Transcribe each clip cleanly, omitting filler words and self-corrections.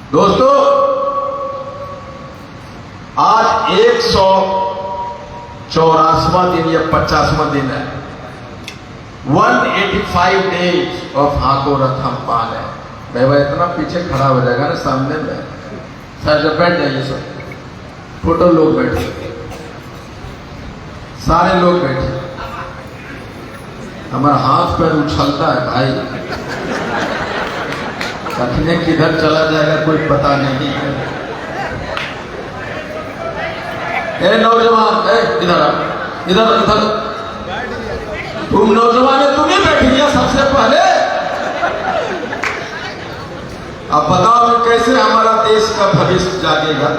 दोस्तों, आज 184वां दिन या 50वां दिन है। 185 डेज ऑफ हाको रथम पाल है। भाई इतना पीछे खड़ा हो जाएगा ना सामने में। सर जब बैठ जाइए सर, फोटो लोग बैठे, सारे लोग बैठे। हमारा हाथ पैर उछलता है भाई, कखने किधर चला जाएगा कोई पता नहीं है। ए नौजवान, इधर इधर इधर, तुम नौजवान है, तुम ही बैठी है सबसे पहले। अब बताओ कैसे हमारा देश का भविष्य जागेगा।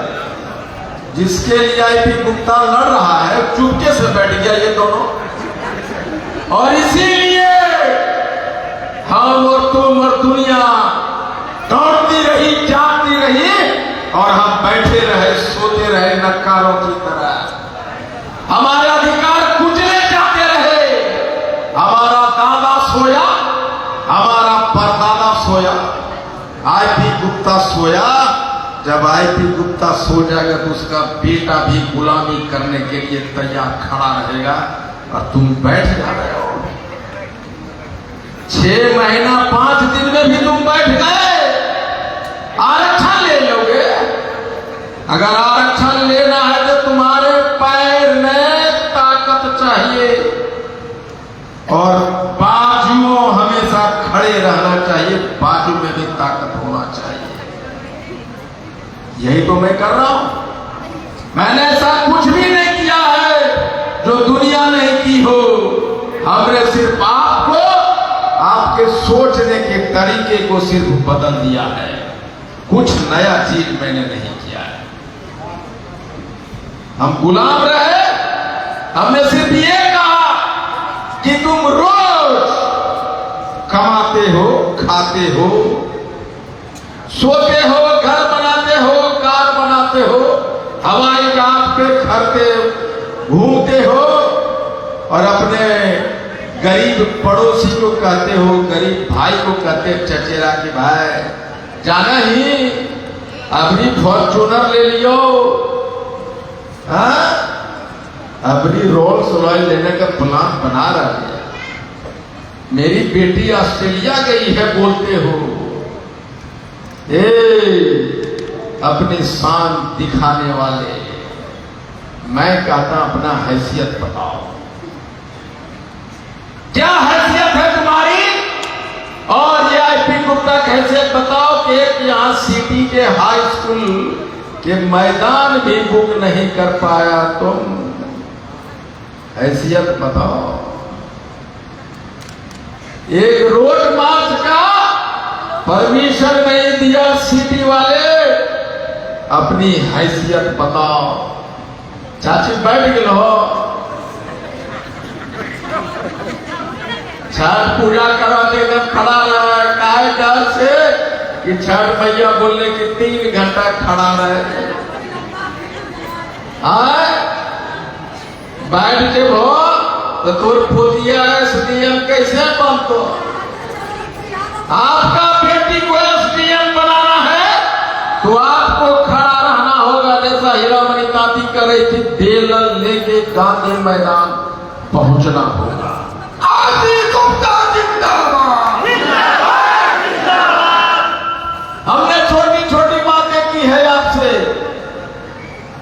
जिसके लिए आईपी गुप्ता लड़ रहा है चुपके से बैठ गया ये दोनों, और इसीलिए हम और तुम और दुनिया दौड़ती रही, जाती रही, और हम बैठे रहे, सोते रहे नक्कारों की तरह। हमारे अधिकार कुचले जाते रहे। हमारा दादा सोया, हमारा परदादा सोया, आईपी गुप्ता सोया। जब आईपी गुप्ता सो जाएगा तो उसका बेटा भी गुलामी करने के लिए तैयार खड़ा रहेगा, और तुम बैठ जा रहे हो। 6 महीना 5 दिन में भी तुम बैठ गए। आरक्षण ले लोगे। अगर आरक्षण लेना है तो तुम्हारे पैर में ताकत चाहिए, और बाजुओं हमेशा खड़े रहना चाहिए। बाजू में भी ताकत होना चाहिए। यही तो मैं कर रहा हूं। मैंने ऐसा कुछ भी नहीं किया है जो दुनिया नहीं की हो। हमने सिर्फ आपको, आपके सोचने के तरीके को सिर्फ बदल दिया है। कुछ नया चीज मैंने नहीं किया है। हम गुलाम रहे। हमने सिर्फ ये कहा कि तुम रोज कमाते हो, खाते हो, सोते हो, घर बनाते हो, कार बनाते हो, हवाई जहाज पे खरते घूमते हो, और अपने गरीब पड़ोसी को कहते हो, गरीब भाई को कहते चचेरा कि भाई जाना ही अभी फॉर्चूनर ले लियो, हाँ अभी रोल्स रॉयल लेने का प्लान बना रहा है। मेरी बेटी ऑस्ट्रेलिया गई है बोलते हो। अपनी शान दिखाने वाले, मैं कहता अपना हैसियत बताओ। क्या हैसियत है तुम्हारी? और ये आईपी गुप्ता हैसियत बताओ कि एक यहां सिटी के हाई स्कूल के मैदान भी बुक नहीं कर पाया तुम। हैसियत बताओ। एक रोड मार्च का परमिशन नहीं दिया सिटी वाले। अपनी हैसियत बताओ। चाची बैठ गए हो, छठ पूजा कराने में खड़ा रहा है डर से कि छठ मैया बोलने की 3 घंटा खड़ा रहे। बैठ के हो तो तुर पोतिया एसडीएम कैसे बनतो? आपका बेटी को एसडीएम बनाना है तो आपको खड़ा रहना होगा, जैसा हीरामणि ताती कर रही थी, बेलन लेके गांधी मैदान पहुंचना होगा। आईपी गुप्ता जिंदाबाद। हमने छोटी छोटी बातें की है आपसे।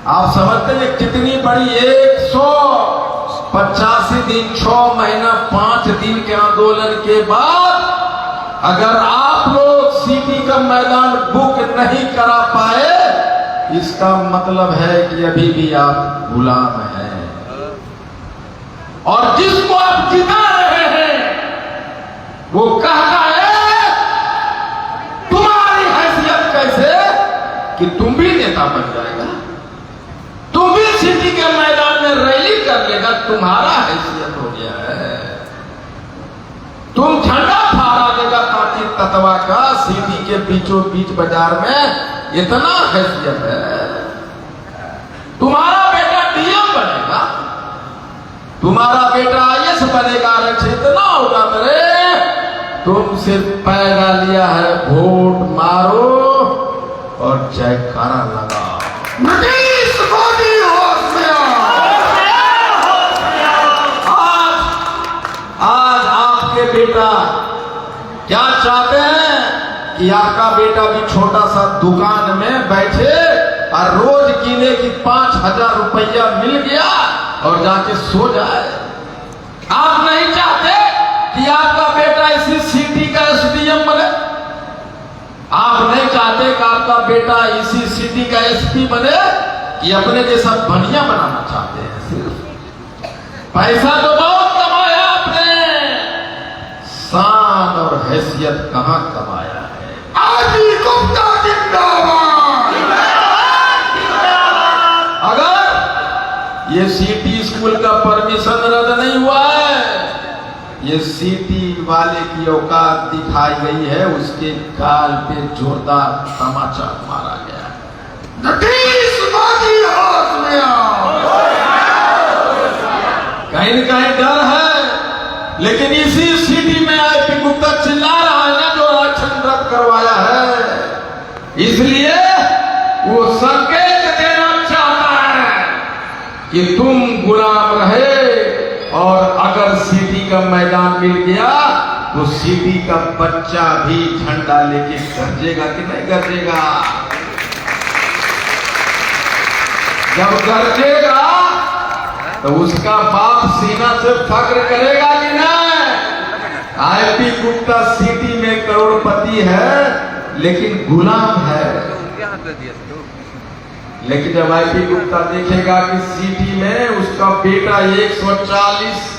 आप समझते हैं कितनी बड़ी 185 दिन 6 महीना 5 दिन के आंदोलन के बाद अगर आप लोग सिटी का मैदान बुक नहीं करा पाए, इसका मतलब है कि अभी भी आप गुलाम हैं। और जिसको आप जिता रहे हैं वो कहता है तुम्हारी हैसियत कैसे कि तुम भी नेता बन जाएगा, तुम भी सिटी के मैदान में रैली कर लेगा, तुम्हारा हैसियत हो गया है। तुम झंडा फहरा देगा ताकि ततवा का सिटी के बीचों बीच बाजार में, इतना हैसियत है। तुम्हारा बेटा डीएम बनेगा, तुम्हारा बेटा आईएएस बनेगा, इतना होगा मेरे। तुम सिर्फ पैगा लिया है वोट मारो और जयकारा लगा। नीतीश मोदी होश में आओ। आज आपके बेटा क्या चाहते हैं कि आपका बेटा भी छोटा सा दुकान में बैठे और रोज गिने की 5,000 रुपया मिल गया और जाके सो जाए। आप नहीं चाहते कि आपका बेटा इसी सिटी का एसडीएम बने। आप नहीं चाहते कि आपका बेटा इसी सिटी का एसपी बने कि अपने जैसा बढ़िया बनाना चाहते हैं। सिर्फ पैसा तो बहुत कमाया आपने, शान और हैसियत कहां कमाया है। आजी गुप्ता जिंदाबाद। अगर ये सिटी स्कूल का परमिशन रद्द नहीं हुआ है, ये सिटी वाले की औकात दिखाई गई है, उसके गाल पे जोरदार तमाचा मारा गया। नीतीश मोदी होश में आओ। कहीं न कहीं डर है, लेकिन इसी सिटी में आईपी गुप्ता चिल्ला रहा है ना, जो आरक्षण रद्द करवाया है, इसलिए वो संकेत देना चाहता है कि तुम गुलाम रहे, और अगर सिटी का मैदान मिल गया तो सिटी का बच्चा भी झंडा लेके गरजेगा कि नहीं गरजेगा। जब गरजेगा तो उसका बाप सीना से फक्र करेगा कि नहीं। आईपी गुप्ता सिटी में करोड़पति है लेकिन गुलाम है। लेकिन जब आईपी गुप्ता देखेगा कि सिटी में उसका बेटा 140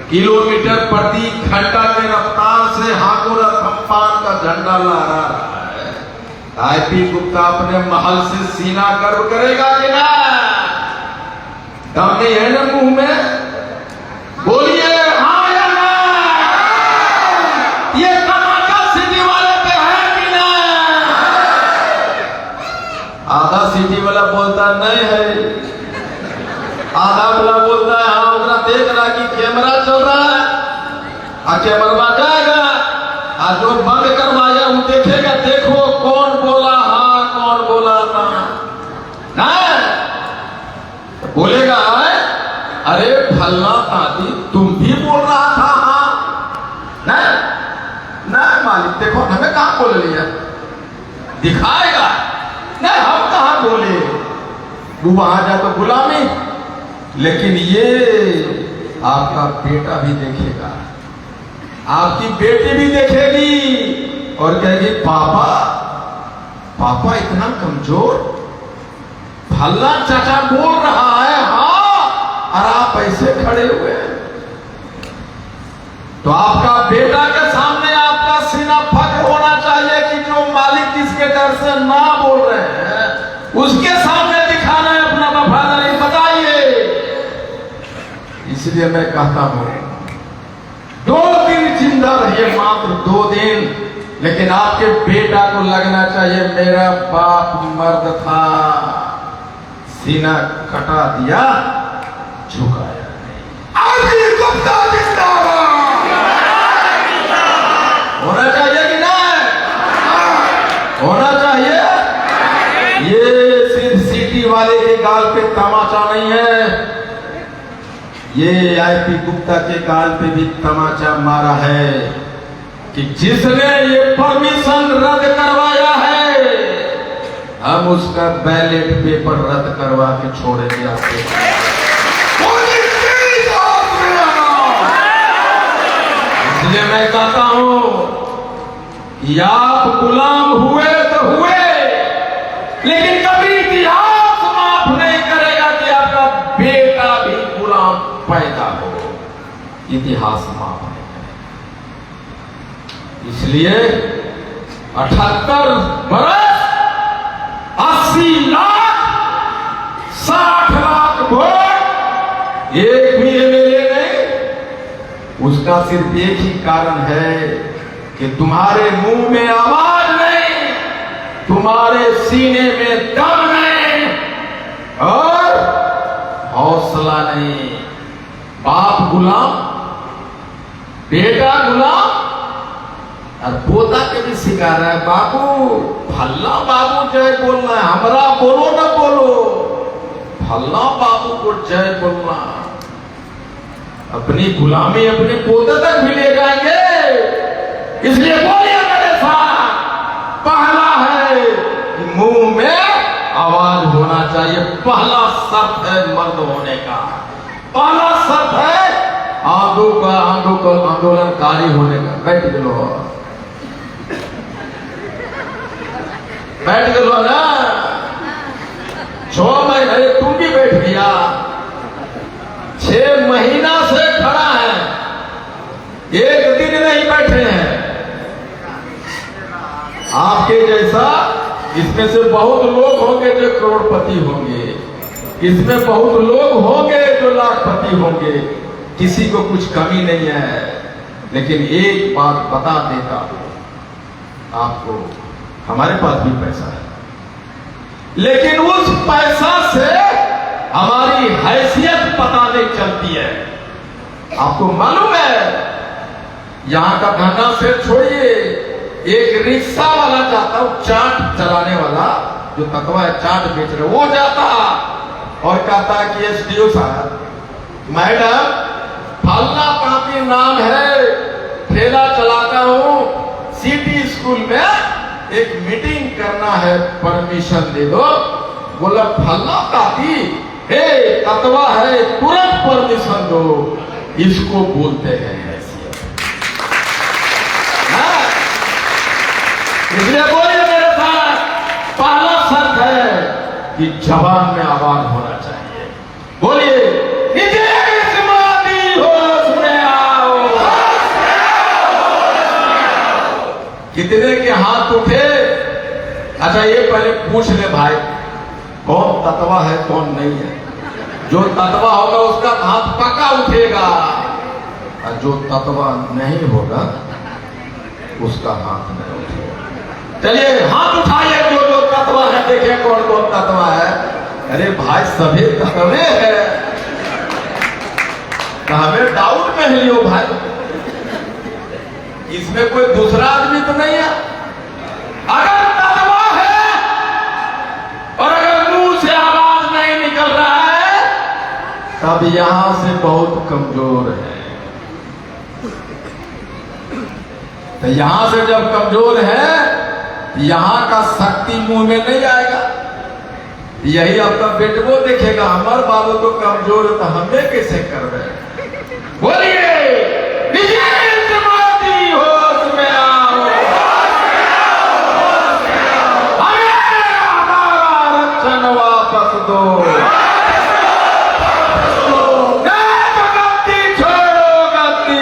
किलोमीटर प्रति घंटा के रफ्तार से हाकोर थम्पान का झंडा लहरा रहा है, आईपी गुप्ता अपने महल से सीना गर्व करेगा कि ना। दम नहीं है ना मुंह में, बोलिए हाँ या ना। ये तमाचा सिटी वाले पे है कि ना। आधा सिटी वाला बोलता नहीं है, आधा वाला बोलता है हाँ। उतना देख रहा कि कैमरा चल रहा है, कैमरा जाएगा, और जो बंद करवाया वो देखेगा, देखो कौन बोला हाँ कौन बोला ना। तो बोलेगा अरे फलना दादी तुम भी बोल रहा था हाँ। नहीं मालिक देखो हमें कहां बोल लिया, दिखाएगा नहीं हम कहां बोले। वो वहां जा तो गुलामी, लेकिन ये आपका बेटा भी देखेगा, आपकी बेटी भी देखेगी और कहेगी पापा पापा इतना कमजोर, फल्ला चाचा बोल रहा है हाँ, और आप ऐसे खड़े हुए। तो आपका बेटा के सामने आपका सीना फक्र होना चाहिए कि जो मालिक जिसके डर से ना बोल रहे हैं उसके सामने दिखाना है अपना वफादारी। बताइए, इसलिए मैं कहता हूं 2 दिन जिंदा रहिए, मात्र 2 दिन, लेकिन आपके बेटा को लगना चाहिए मेरा बाप मर्द था, सीना कटा दिया झुकाया नहीं। आजी गुप्ता जिंदाबाद। होना चाहिए कि नहीं होना चाहिए। ये सिर्फ सिटी वाले के गाल पे तमाचा नहीं है, ये आईपी गुप्ता के गाल पे भी तमाचा मारा है कि जिसने ये परमिशन रद्द करवाया है हम उसका बैलेट पेपर रद्द करवा के छोड़ेंगे आपको। इसलिए मैं कहता हूं कि आप गुलाम हुए तो हुए, लेकिन कभी इतिहास माफ नहीं करेगा कि आपका बेटा भी गुलाम पैदा हो। इतिहास माफ नहीं करेगा। इसलिए 78 बरस 80 लाख 60 लाख वोट, एक भी एमएलए नहीं। उसका सिर्फ एक ही कारण है कि तुम्हारे मुंह में आवाज नहीं, तुम्हारे सीने में दम नहीं और हौसला नहीं। बाप गुलाम, बेटा गुलाम, और पोता के भी सिखा रहा है, बाबू फल्ला बाबू जय बोलना है, हमरा बोलो ना बोलो, फल्ला बाबू को जय बोलना। अपनी गुलामी अपने पोते तक भी ले जाएंगे, इसलिए बोलिए मेरे साथ, पहला है कि मुंह में आवाज होना चाहिए, पहला शर्त है मर्द होने का, पहला शर्त है आंखों का आंदोलनकारी होने का। बैठ लो, बैठ गलो ना, 6 महीने तुम भी बैठ गया, 6 महीना से खड़ा है, एक दिन नहीं बैठे हैं। आपके जैसा इसमें से बहुत लोग होंगे जो करोड़पति होंगे, इसमें बहुत लोग होंगे जो लाखपति होंगे, किसी को कुछ कमी नहीं है। लेकिन एक बात बता देता आपको, हमारे पास भी पैसा है, लेकिन उस पैसा से हमारी हैसियत पता नहीं चलती है। आपको मालूम है, यहां का धंधा से छोड़िए, एक रिक्शा वाला जाता, चाट चलाने वाला जो तकवा है, चाट बेच रहे, वो जाता और कहता कि एसडीओ साहब, मैडम फलना काफी नाम है, ठेला चलाता हूं, सिटी स्कूल में एक मीटिंग करना है, परमिशन दे दो। बोला फलना काफी हे तत्वा है, तुरंत परमिशन दो, इसको बोलते हैं हैसियत। इसलिए बोलिए मेरे साथ, पहला शर्त है कि जबान में आवाज होना चाहिए। बोलिए कितने के हाथ उठे? अच्छा ये पहले पूछ ले भाई, कौन तत्वा है कौन नहीं है। जो तत्वा होगा उसका हाथ पक्का उठेगा, और जो तत्वा नहीं होगा उसका हाथ नहीं उठेगा। चलिए हाथ उठाइए जो जो तत्वा है, देखिए कौन कौन तत्वा है। अरे भाई सभी तत्वे है, तो हमें डाउट में लियो भाई, इसमें कोई दूसरा आदमी तो नहीं है। अगर तत्वा है और अगर मुंह से आवाज नहीं निकल रहा है, तब यहां से बहुत कमजोर है। तो यहां से जब कमजोर है, यहां का शक्ति मुंह में नहीं आएगा। यही आपका बेटबो देखेगा, हमारे बाबू तो कमजोर है तो हमें कैसे कर रहे। बोलिए होश में आओ, हमें हमारा आरक्षण वापस दो, गद्दी छोड़ो, गद्दी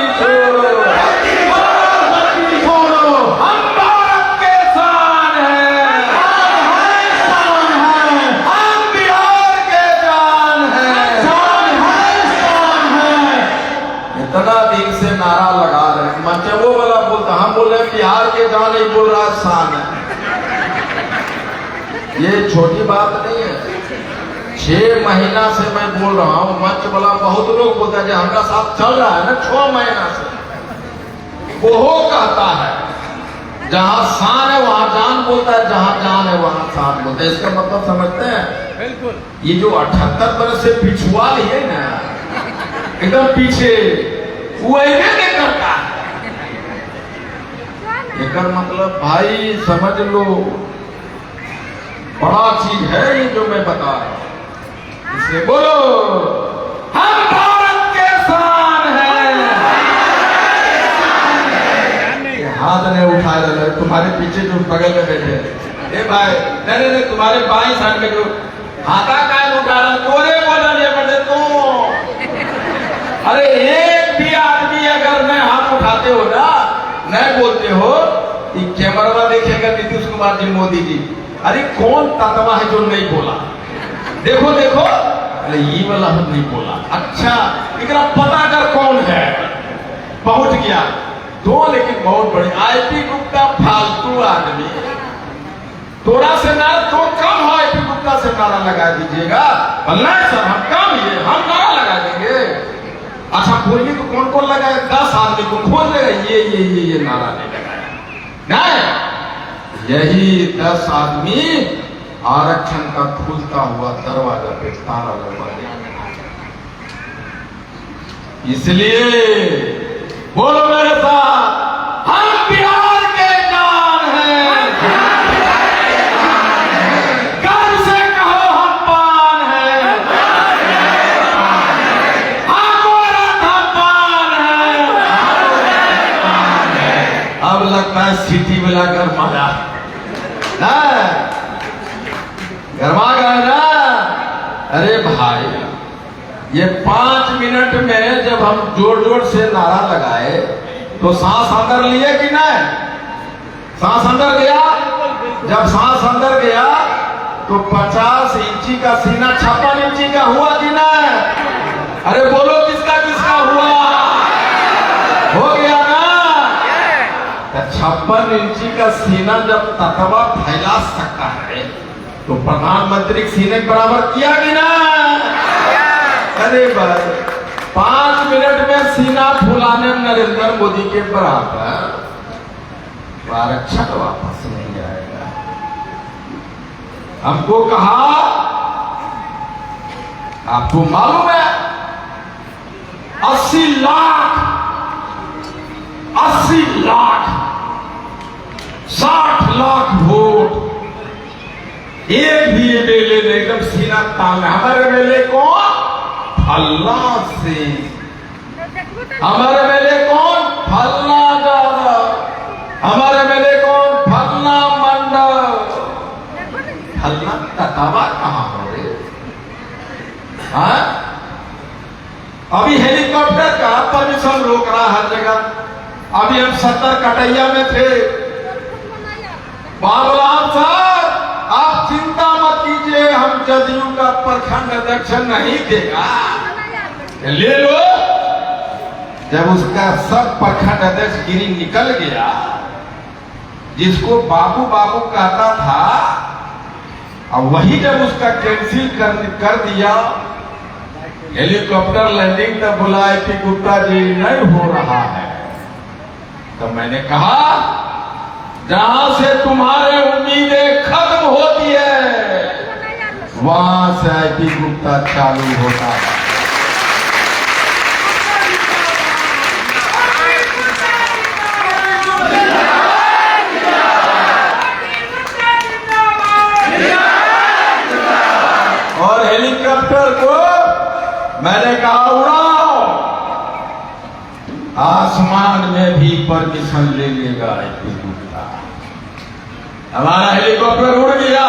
छोड़ो, हम भारत के शान हैं, हम बिहार के जान हैं। इतना दिन से नारा लगा रहे हैं, मंचे वो वाला बोलता, हम बोल रहे हैं बिहार के जान, नहीं बोल रहा शान है। ये छोटी बात नहीं है, 6 महीना से मैं बोल रहा हूं, मंच वाला बहुत लोग बोलता है हमारा साथ चल रहा है ना 6 महीना से, वो कहता है जहां शान है वहां जान बोलता है, जहां जान है वहां शान बोलता है। इसका मतलब समझते हैं? बिल्कुल। ये जो 78 बरस से पिछुआ है ना, एकदम पीछे, वही नहीं करता। एक मतलब भाई समझ लो, बड़ा चीज है ये जो मैं बता रहा हूं। इसलिए बोलो हम भारत के शान हैं। हाथ ने उठाए रहे तुम्हारे पीछे जो बगल में बैठे, ए भाई नहीं नहीं तुम्हारे बाई साइड में जो हाथा का उठा रहा, तोरे बोला नहीं बड़े तू। अरे एक भी आदमी अगर मैं हाथ उठाते हो ना, नहीं बोलते हो, कैमरा देखेगा नीतीश कुमार जी, मोदी जी, अरे कौन तत्वा है जो नहीं बोला, देखो देखो, अरे ये वाला नहीं बोला, अच्छा इतना पता कर कौन है, पहुंच गया तो। लेकिन बहुत बड़ी आईपी गुप्ता फालतू आदमी, थोड़ा से ना तो कम हो, आईपी गुप्ता से नारा लगा दीजिएगा। नहीं सर हम कम, ये हम नारा लगा देंगे। अच्छा बोलिए तो कौन कौन लगाया? 10 आदमी को खोज लेगा, ये नारा नहीं लगाया। नहीं, यही 10 आदमी आरक्षण का खुलता हुआ दरवाजा पे ताला लगवा देंगे। इसलिए बोलो मेरे साथ, हम बिहार के जान हैं, गर्व से कहो हम पान हैं, हम पान हैं। अब लगता है सिटी में लाकर मजा गरमा गए ना। अरे भाई, ये 5 मिनट में जब हम जोर जोर से नारा लगाए तो सांस अंदर लिए कि नहीं? सांस अंदर गया। जब सांस अंदर गया तो 50 इंची का सीना 56 इंची का हुआ कि नहीं? अरे बोलो, किसका किसका हुआ? हो गया ना। 56 इंची का सीना जब ततवा फैला सकता है तो प्रधानमंत्री के सीने के बराबर किया कि ना? अरे भाई, 5 मिनट में सीना फुलाने में नरेंद्र मोदी के बराबर आरक्षण वापस नहीं आएगा। हमको कहा, आपको मालूम है 80 लाख 60 लाख वोट एक भी एमएलए ने एकदम सीना तान। हमारे एमएलए कौन? फल्ला से। हमारे एमएलए कौन? फल्ला यादव। हमारे एमएलए कौन? फल्ला मंडल। फल्ला ततावा कहाँ हो रे? हाँ, अभी हेलीकॉप्टर का परमिशन रोक रहा हर जगह। अभी हम 70 कटैया में थे। बाबूराम साहब, आप चिंता मत कीजिए, हम जदयू का प्रखंड अध्यक्ष नहीं देगा, ले लो। जब उसका सब प्रखंड अध्यक्ष गिरी निकल गया, जिसको बाबू बाबू कहता था, अब वही जब उसका कैंसिल कर दिया, हेलीकॉप्टर लैंडिंग तब बोला कि गुप्ता जी नहीं हो रहा है। तो मैंने कहा, जहां से तुम्हारे उम्मीदें खत्म होती है वहां से आईपी गुप्ता चालू होता है। और हेलीकॉप्टर को मैंने कहा उड़ाओ, आसमान में भी परमिशन ले लेगा आईपी गुप्ता। हमारा हेलीकॉप्टर उड़ गया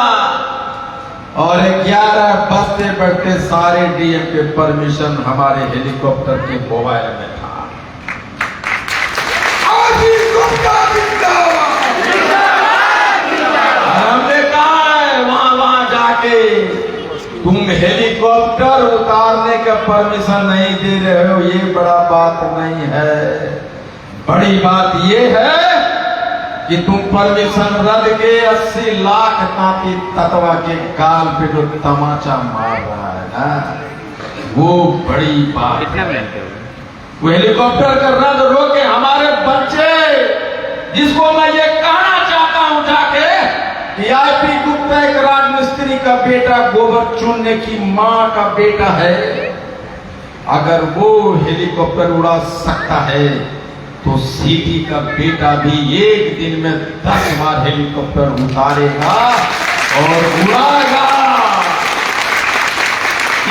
और 11 बजते बढ़ते सारे डीएम के परमिशन हमारे हेलीकॉप्टर के मोबाइल में था। हमने कहा है वहां जाके, तुम हेलीकॉप्टर उतारने का परमिशन नहीं दे रहे हो, ये बड़ा बात नहीं है। बड़ी बात ये है कि तुम परमिशन रद्द के 80 लाख ताकि ततवा के गाल पे जो तमाचा मार रहा है ना, वो बड़ी बात है। वो हेलीकॉप्टर का रद्द रोके हमारे बच्चे, जिसको मैं ये कहना चाहता हूं जाके कि आईपी गुप्ता एक राजमिस्त्री का बेटा, गोबर चुनने की मां का बेटा है। अगर वो हेलीकॉप्टर उड़ा सकता है तो सीटी का बेटा भी एक दिन में 10 बार हेलीकॉप्टर उतारेगा और उड़ाएगा।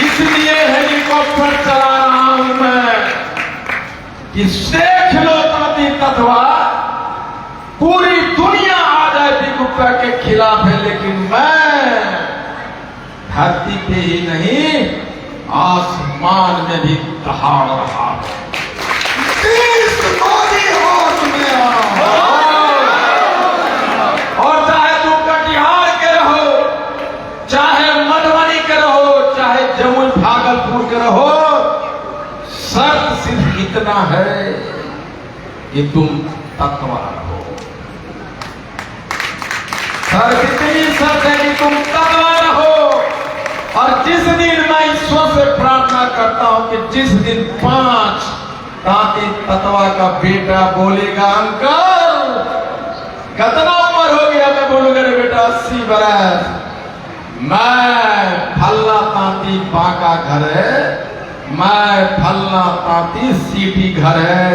इसलिए हेलीकॉप्टर चला रहा हूं मैं कि देख लो ताकि तत्वा पूरी दुनिया आ जाए गुप्ता के खिलाफ है, लेकिन मैं धरती पे ही नहीं आसमान में भी दहाड़ रहा हूं। और चाहे तुम कटिहार के रहो, चाहे मधुबनी के रहो, चाहे जमुई भागलपुर के रहो, शर्त सिर्फ इतना है कि तुम तत्वा रहो। शर्त इतनी शर्त है कि तुम तत्वा रहो। और जिस दिन मैं ईश्वर से प्रार्थना करता हूं कि जिस दिन 5 ताकि तत्वा का बेटा बोलेगा अंकल कितना उम्र हो गया? मैं बोलूंगा रे बेटा 80 बरस। मैं फल्ला तांती बांका घर है, मैं फल्ला तांती सीटी घर है।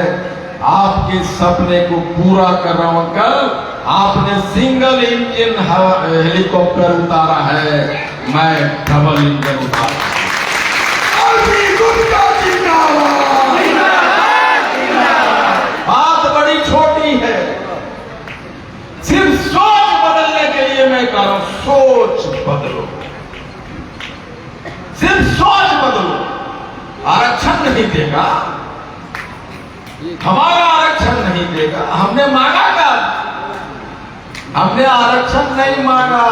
आपके सपने को पूरा कर रहा हूं अंकल। आपने सिंगल इंजन हेलीकॉप्टर उतारा है, मैं डबल इंजन उतारा। बात बड़ी छोटी है, सिर्फ सोच बदलने के लिए मैं कह रहा हूं, सोच बदलो, सिर्फ सोच बदलो। आरक्षण नहीं देगा, हमारा आरक्षण नहीं देगा। हमने मांगा कब? हमने आरक्षण नहीं मांगा।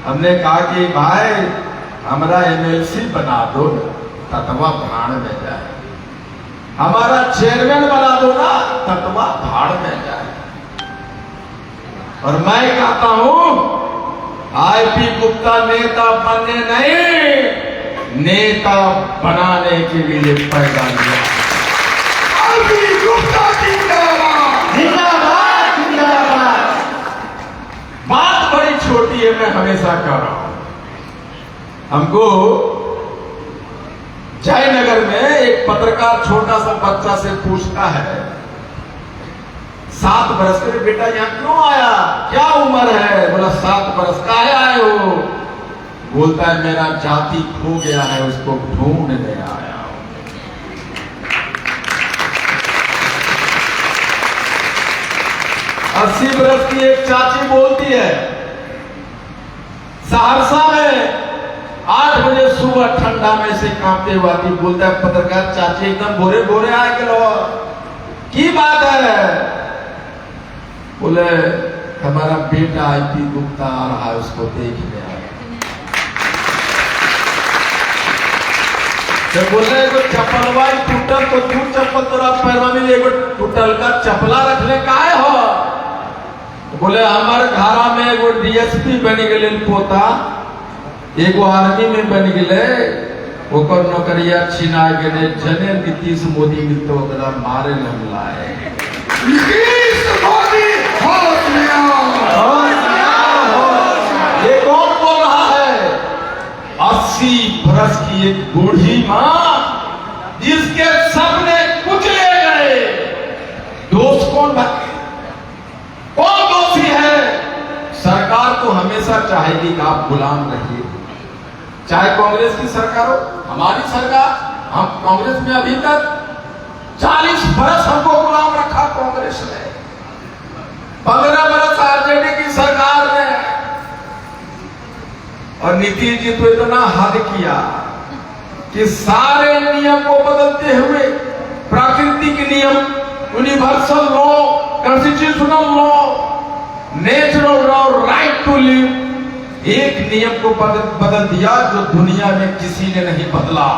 हमने कहा कि भाई हमारा एमएलसी बना दो, ततवा भाड़ में जाए। हमारा चेयरमैन बना दो ना, ततवा भाड़ में जाए। और मैं कहता हूं आईपी गुप्ता नेता बनने नहीं, नेता बनाने के लिए पैदा किया। आईपी गुप्ता जिंदाबाद, जिंदाबाद, जिंदाबाद। बात बड़ी छोटी है, मैं हमेशा कह रहा हूं। हमको जयनगर में एक पत्रकार छोटा सा बच्चा से पूछता है, 7 बरस के बेटा यहाँ क्यों आया, क्या उम्र है? बोला 7 बरस का आए हो? बोलता है मेरा जाति खो गया है, उसको ढूंढने आया हूं। 80 बरस की एक चाची बोलती है, सहरसा में 8 बजे सुबह ठंडा में से कांपते हुआ थी। बोलता है पत्रकार, चाची एकदम भोरे भोरे आए के लो, की बात है? बोले हमारा बेटा आईपी गुप्ता आ रहा है, उसको देखने आया। जब बोले एगो चप्पलवा टूटल तो तू चप्पल तोरा पैरवा में एगो टूटल का चप्पला रखले काहे हो? बोले हमारे घरा में एगो डीएसपी बन गए पोता, एगो आर्मी में बन गए, ओकर नौकरिया छिना गए। जने नीतीश मोदी मिलते ओकरा मारे न लाए। नीतीश मोदी होश में आओ। ये कौन बोल रहा है? 80 बरस की एक बूढ़ी मां जिसके सपने कुचले गए। दोष कौन दोषी है? सरकार तो हमेशा चाहेगी कि आप गुलाम रहिए, चाहे कांग्रेस की सरकार हो, हमारी सरकार। हम कांग्रेस में अभी तक 40 बरस हमको गुलाम रखा कांग्रेस ने, 15 बरस आरजेडी की सरकार ने। और नीतीश जी तो इतना हद किया कि सारे नियम को बदलते हुए प्राकृतिक नियम, universal law, constitutional law, natural law, right to live, एक नियम को बदल दिया जो दुनिया में किसी ने नहीं बदला।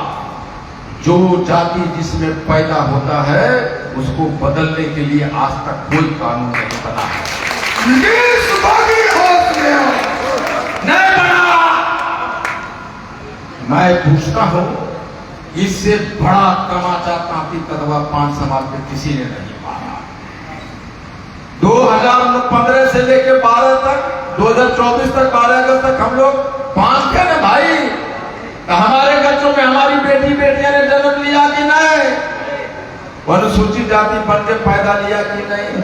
जो जाति जिसमें पैदा होता है उसको बदलने के लिए आज तक कोई कानून नहीं बना है। नहीं बना। मैं पूछता हूं, इससे बड़ा तमाचा तांती कदवा 5 समाज में किसी ने नहीं मारा। 2015 से लेकर 12 तक, 2024 तक, 12 अगस्त तक हम लोग 5 थे ना भाई। तो हमारे बच्चों में हमारी बेटियां ने जन्म लिया कि नहीं? अनुसूचित जाति बन के पैदा लिया कि नहीं?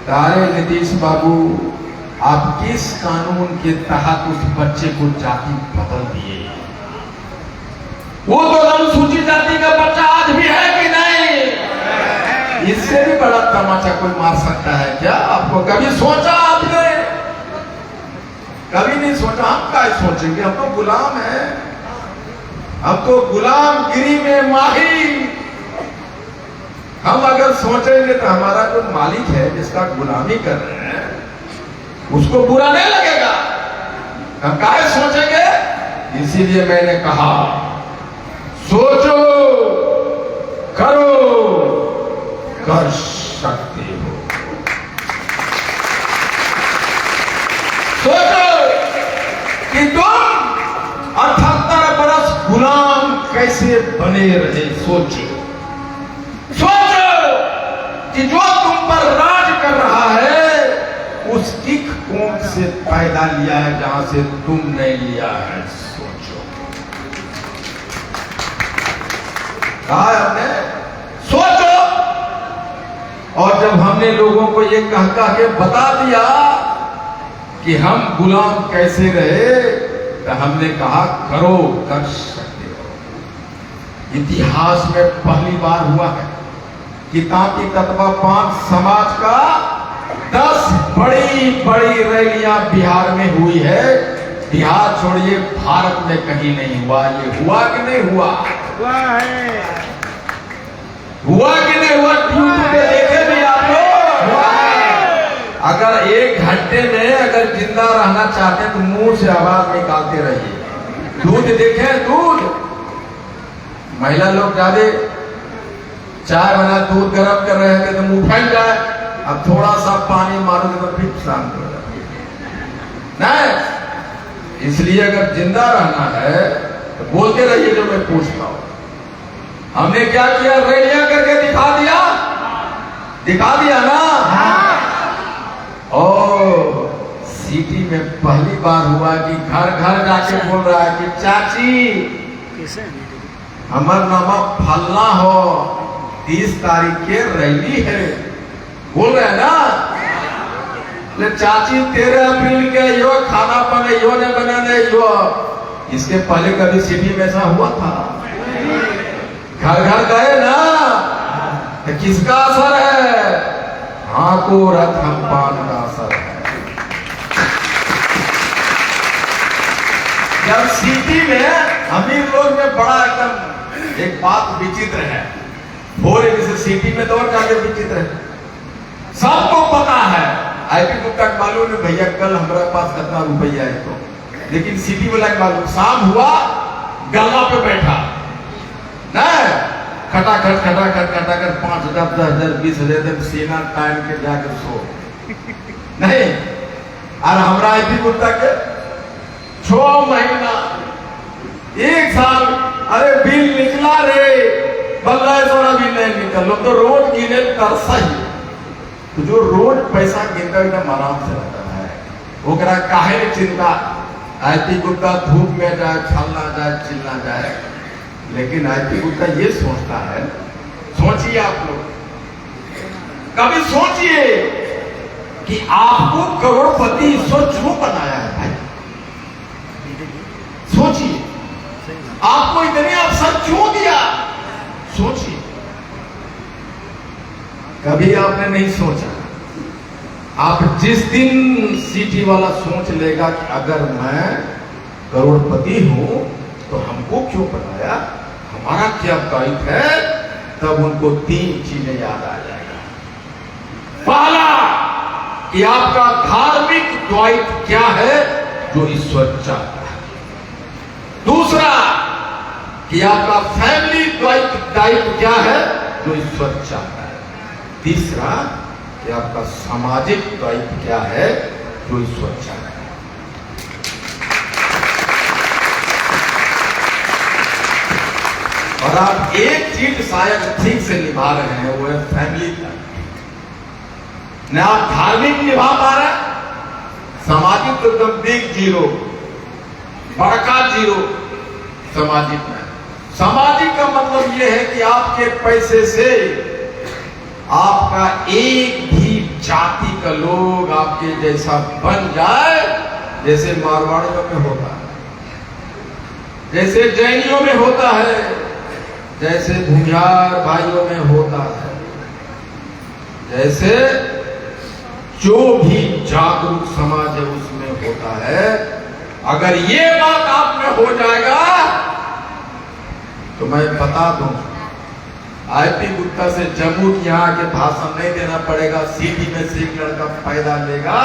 तारे नीतीश बाबू, आप किस कानून के तहत उस बच्चे को जाति बदल दिए? वो तो अनुसूचित जाति का बच्चा आज भी है कि नहीं? इससे भी बड़ा तमाचा कोई मार सकता है क्या? आपको कभी सोचा आपने? कभी नहीं सोचा। हम क्या सोचेंगे? हम तो गुलाम हैं, हम तो गुलामगिरी में माहिर। हम अगर सोचेंगे तो हमारा जो मालिक है जिसका गुलामी कर रहे हैं उसको बुरा नहीं लगेगा। हम काहे सोचेंगे? इसीलिए मैंने कहा सोचो, करो, कर सकते हो। सोचो कि तुम 78 बरस गुलाम कैसे बने रहे। सोचो, सोचो फायदा लिया है जहां से तुम नहीं लिया है। सोचो, कहा है हमने, सोचो। और जब हमने लोगों को ये कह के बता दिया कि हम गुलाम कैसे रहे, तो हमने कहा करो, कर सकते हो। इतिहास में पहली बार हुआ है कि तांती तत्वा पांच समाज का 10 बड़ी बड़ी रैलियां बिहार में हुई है। बिहार छोड़िए, भारत में कहीं नहीं हुआ। ये हुआ कि नहीं हुआ? हुआ है। हुआ कि नहीं हुआ? यूट्यूब पे देखे भी आप लोग? अगर 1 घंटे में अगर जिंदा रहना चाहते हैं तो मुंह से आवाज निकालते रहिए। दूध देखे, दूध, महिला लोग ज्यादा चाय बना दूध गर्म कर रहे थे तो मुंह फैल जाए, अब थोड़ा सा पानी मारोगे तो फिर शांत हो जाए। नहीं, इसलिए अगर जिंदा रहना है तो बोलते रहिए जो मैं पूछता हूं। हमने क्या किया? रैलियां करके दिखा दिया ना। और सिटी में पहली बार हुआ कि घर घर जाके बोल रहा है कि चाची हमर नमक फलना हो, 30 तारीख के रैली है, बोल रहे हैं ना। ले चाची 13 अप्रैल के यो खाना बने, यो ने बनाने यो। इसके पहले कभी सिटी में ऐसा हुआ था? घर घर गए ना, तो किसका असर है? हाँ को रथ हम पान का असर है। जब सिटी में अमीर लोग में बड़ा एकदम एक बात विचित्र है, भोरे जैसे सिटी में दौड़ जाके विचित्र है, सबको पता है। आईपी गुप्ता को मालूम है भैया कल हमारे पास कितना रुपया है, तो लेकिन सिटी वाला मालूम। शाम हुआ, गल्ला पे बैठा नहीं, खटाखट 5,000 10,000 20,000 सीना टाइम के जाकर सो नहीं। और हमारा आईपी गुप्ता के 6 महीना 1 साल, अरे बिल निकला रे, बल्ला सोना बिल नहीं निकल लो तो रोज गिने तरसा ही। तो जो रोज पैसा गिनता एकदम आराम से रहता है, वो करा काहे में चिंता। आईपी गुप्ता धूप में जाए, छलना जाए, चिल्ला जाए, लेकिन आईपी गुप्ता ये सोचता है। सोचिए आप लोग, कभी सोचिए कि आपको करोड़पति ईश्वर क्यों बनाया है भाई? सोचिए, आपको इतने अवसर क्यों दिया? सोचिए, कभी आपने नहीं सोचा। आप जिस दिन सिटी वाला सोच लेगा कि अगर मैं करोड़पति हूं तो हमको क्यों बनाया, हमारा क्या दायित्व है, तब उनको 3 चीजें याद आ जाएगा। पहला कि आपका धार्मिक दायित्व क्या है जो ईश्वर चाहता है। दूसरा कि आपका फैमिली दायित्व क्या है जो ईश्वर चाहता है। तीसरा कि आपका सामाजिक दायित्व क्या है जो ईश्वर चाहता है। और आप एक चीज शायद ठीक से निभा रहे हैं, वो है फैमिली का। न आप धार्मिक निभा पा रहे, सामाजिक तो एकदम बिग 0, बड़का 0 सामाजिक में। सामाजिक का मतलब यह है कि आपके पैसे से आपका एक भी जाति का लोग आपके जैसा बन जाए, जैसे मारवाड़ियों में होता है, जैसे जैनियों में होता है, जैसे भूमिहार भाइयों में होता है, जैसे जो भी जागरूक समाज है उसमें होता है। अगर ये बात आप में हो जाएगा तो मैं बता दूं, आईपी गुप्ता से जम्मू की यहाँ के भाषण नहीं देना पड़ेगा। सिटी में से एक लड़का पैदा लेगा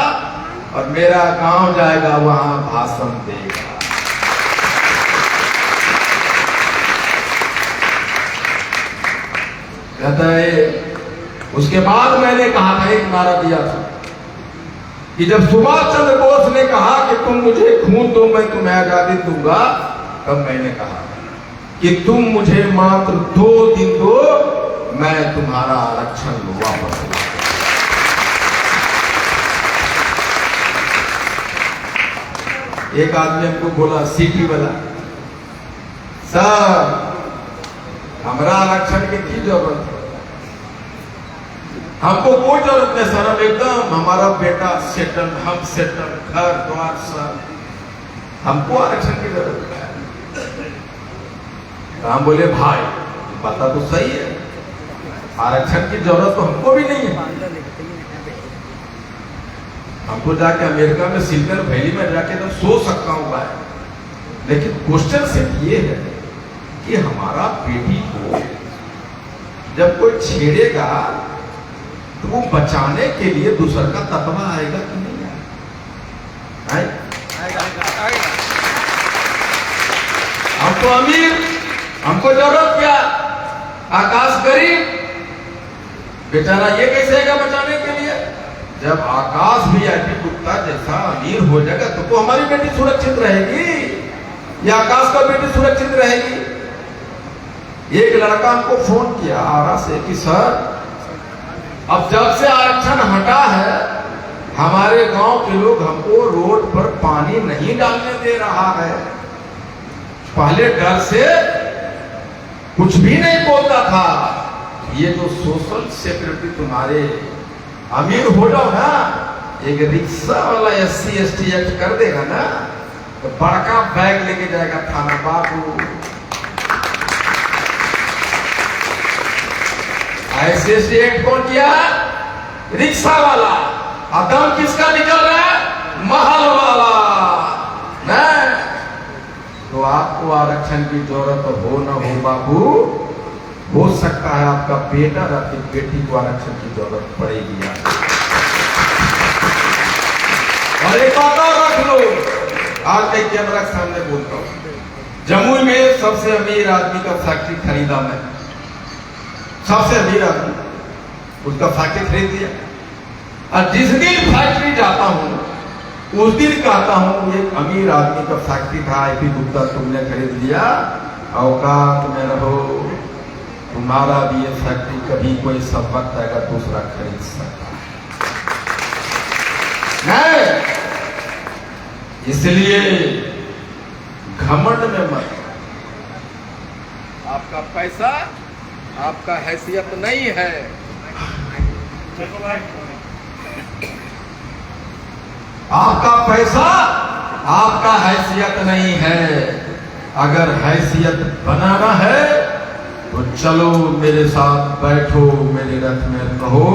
और मेरा गांव जाएगा, वहां भाषण देगा। कहता है, उसके बाद मैंने कहा था, एक नारा दिया था कि जब सुभाष चंद्र बोस ने कहा कि तुम मुझे खून दो मैं तुम्हें आजादी दूंगा, तब मैंने कहा कि तुम मुझे मात्र 2 दिन दो, मैं तुम्हारा आरक्षण वापस लूंगा। एक आदमी हमको बोला सिटी वाला, सर हमारा आरक्षण की जरूरत है? हमको कोई जरूरत नहीं सर, हम एकदम हमारा बेटा सेटल, हम सेटल, घर द्वार सर, हमको आरक्षण की जरूरत है। तो हम बोले भाई पता तो सही है, आरक्षण की जरूरत तो हमको भी नहीं है। हमको जाके अमेरिका में सिलिकॉन वैली में जाके तो सो सकता हूँ भाई, लेकिन क्वेश्चन सिर्फ ये है कि हमारा बेटी को जब कोई छेड़ेगा तो वो बचाने के लिए दूसर का तत्वा आएगा कि नहीं आएगा? हम तो अमीर, हमको जरूरत क्या? आकाश गरीब बेचारा ये कैसे आएगा बचाने के लिए? जब आकाश भी आईपी गुप्ता जैसा अमीर हो जाएगा तो हमारी बेटी सुरक्षित रहेगी या आकाश का बेटी सुरक्षित रहेगी? एक लड़का हमको फोन किया आरा से कि सर अब जब से आरक्षण हटा है हमारे गांव के लोग हमको रोड पर पानी नहीं डालने दे रहा है। पहले डर से कुछ भी नहीं बोलता था, ये जो सोशल सिक्योरिटी तुम्हारे अमीर हो जाओ ना, एक रिक्शा वाला SC ST एक्ट कर देगा ना तो बड़का बैग लेके जाएगा थाना। बाबू SC ST एक्ट कौन किया? रिक्शा वाला। अदम किसका निकल रहा है? महल वाला। नहीं तो आपको आरक्षण की जरूरत हो ना हो बाबू, हो सकता है आपका बेटा और आपकी बेटी को आरक्षण की जरूरत पड़ेगी। और एक बात और रख लो, आज मैं कैमरा के सामने बोलता हूं, जमुई में सबसे अमीर आदमी का फैक्ट्री खरीदा मैं, सबसे अमीर आदमी, उसका फैक्ट्री खरीद दिया। और जिस दिन फैक्ट्री जाता हूं उस दिन कहता हूं एक अमीर आदमी का फैक्ट्री था, आईपी गुप्ता तुमने खरीद लिया, औकात में रहो, तुम्हारा भी ये फैक्ट्री कभी कोई संपत्त आएगा दूसरा खरीद सकता है। इसलिए घमंड में मत। आपका पैसा आपका हैसियत नहीं है। आपका पैसा आपका हैसियत नहीं है। अगर हैसियत बनाना है तो चलो मेरे साथ बैठो, मेरे रथ में कहो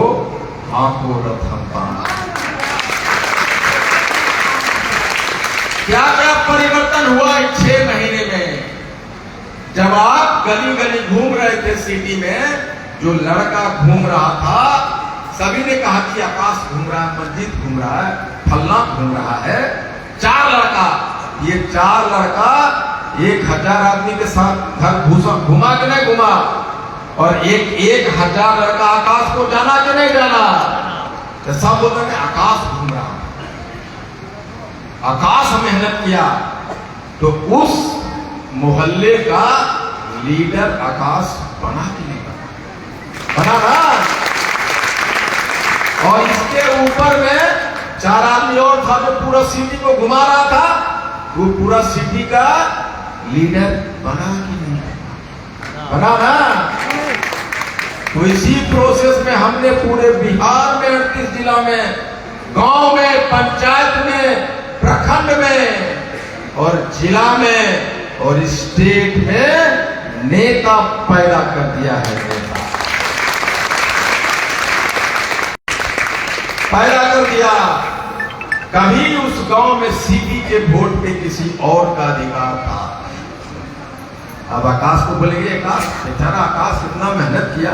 आपको रथ हम पाना। क्या क्या परिवर्तन हुआ इन 6 महीने में? जब आप गली गली घूम रहे थे सिटी में, जो लड़का घूम रहा था सभी ने कहा कि आकाश घूम रहा है, मंजीत घूम रहा है, फल्ला घूम रहा है। 4 लड़का, ये 4 लड़का 1000 आदमी के साथ घर घुमा के नहीं घुमा, और 1000 लड़का आकाश को जाना कि नहीं जाना? तो सब बोल रहे आकाश घूम रहा, आकाश मेहनत किया। तो उस मोहल्ले का लीडर आकाश बना कि नहीं बना ना? और इसके ऊपर में 4 आदमी और था जो पूरा सिटी को घुमा रहा था, वो पूरा सिटी का लीडर बना कि नहीं बना ना? तो इसी प्रोसेस में हमने पूरे बिहार में 38 जिला में, गांव में, पंचायत में, प्रखंड में और जिला में और स्टेट में नेता पैदा कर दिया है। नेता पैदा कर दिया। कभी उस गांव में सीटी के वोट पे किसी और का अधिकार था। अब आकाश को बोलेंगे, आकाश बेचारा आकाश इतना मेहनत किया,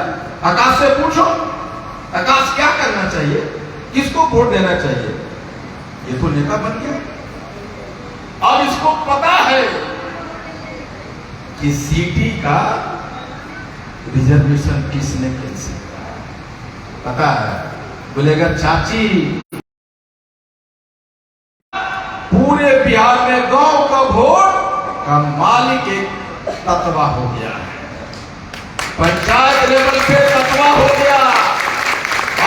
आकाश से पूछो आकाश क्या करना चाहिए, किसको वोट देना चाहिए? ये तो नेता बन गया। अब इसको पता है कि सीटी का रिजर्वेशन किसने कैंसिल किया, पता है। बोलेगा चाची पूरे बिहार में गांव का वोट का मालिक एक तत्वा हो गया है, पंचायत लेवल पे तत्वा हो गया।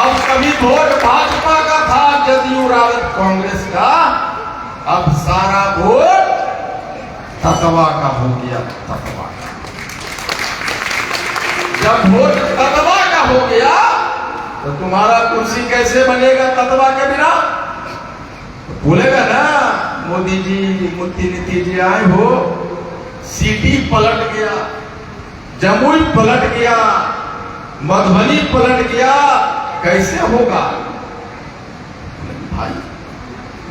अब कभी वोट भाजपा का था, जदयू राजद कांग्रेस का, अब सारा वोट तत्वा का हो गया। तत्वा का जब वोट तत्वा का हो गया तो तुम्हारा कुर्सी कैसे बनेगा तत्वा के बिना? तो बोलेगा ना मोदी जी मुफ्ती नीति जी आए हो, सीटी पलट गया, जमुई पलट गया, मधुबनी पलट गया, कैसे होगा? भाई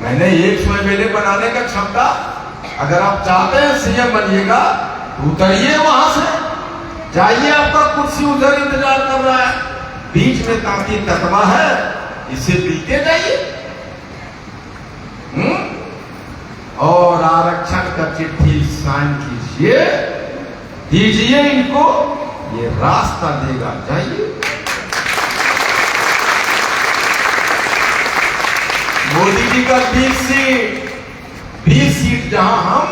मैंने 100 एमएलए बनाने का क्षमता, अगर आप चाहते हैं सीएम बनिएगा तो उतरिए वहां से, जाइए, आपका कुर्सी उधर इंतजार कर रहा है, बीच में ताकि तत्वा है, इसे पीते जाइए। और आरक्षण का चिट्ठी साइन कीजिए, दीजिए इनको, ये रास्ता देगा, जाइए। मोदी जी का 20 सीट जहां हम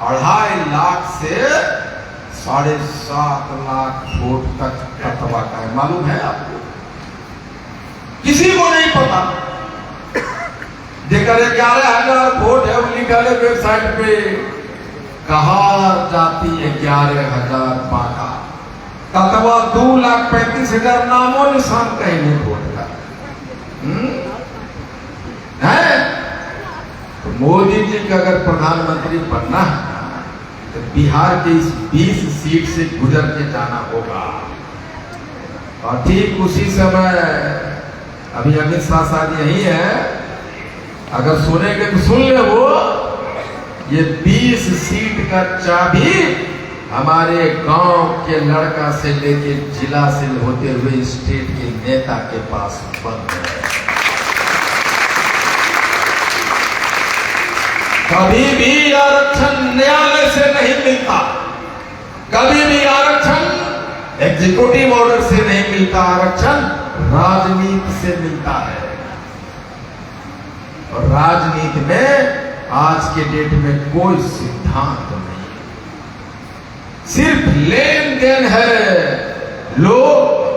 2.5 लाख से 7.5 लाख वोट तक तत्वा का है, मालूम है आपको? किसी को नहीं पता। जेकर 11,000 वोट है, वो लिखा है वेबसाइट पे, कहार जाती 11,000 बाका, तत्वा 2,35,000 नामों निशान कहीं नहीं वोट का है। तो मोदी जी का अगर प्रधानमंत्री बनना है तो बिहार के इस 20 सीट से गुजर के जाना होगा। और ठीक उसी समय अभी अमित शाह साहब यही है, अगर सुनेंगे तो सुन ले, वो ये 20 सीट का चाबी हमारे गांव के लड़का से लेके जिला से होते हुए स्टेट के नेता के पास बंद है। कभी भी आरक्षण न्यायालय से नहीं मिलता, कभी भी आरक्षण एग्जीक्यूटिव ऑर्डर से नहीं मिलता, आरक्षण राजनीति से मिलता है। और राजनीति में आज के डेट में कोई सिद्धांत नहीं, सिर्फ लेन देन है, लो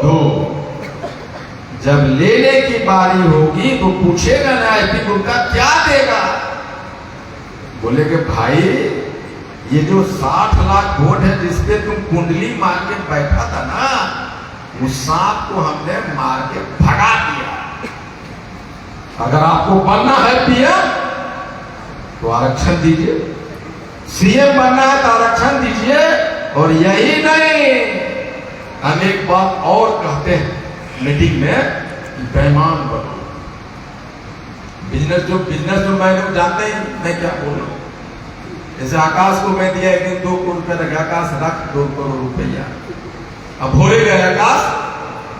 दो। जब लेने की बारी होगी तो पूछेगा ना आईपी गुप्ता क्या देगा? बोले कि भाई ये जो 60 लाख वोट है जिसपे तुम कुंडली मार के बैठा था ना, उस सांप को हमने मार के भगा दिया। अगर आपको बनना है पीएम तो आरक्षण दीजिए, सीएम बनना है तो आरक्षण दीजिए। और यही नहीं, हम एक बात और कहते हैं मीटिंग में कि बेईमान बनो। बिजनेस जो मैंने जानते ही मैं क्या बोल रहा हूं। जैसे आकाश को मैं दिया एक दिन 2 करोड़ रुपया लगा, आकाश रख 2 करोड़ रुपया। अब भोले गए आकाश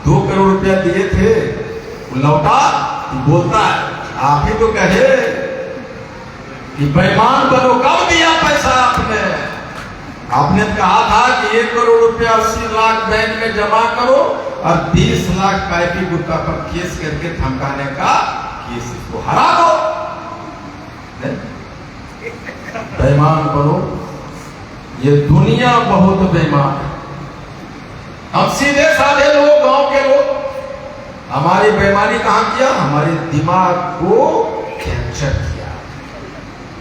2 करोड़ रुपया दिए थे, लौटा बोलता है आप ही तो कहे कि बेईमान बनो। कब दिया पैसा आपने? आपने कहा था कि 1 करोड़ रुपया 80 लाख बैंक में जमा करो और 20 लाख का आईपी गुप्ता पर केस करके धमकाने का केस, इसको हरा दो। बेईमान बनो, ये दुनिया बहुत बेईमान है। हम सीधे साधे लोग, गांव के लोग, हमारी बेईमानी कहां किया? हमारे दिमाग को कैप्चर किया,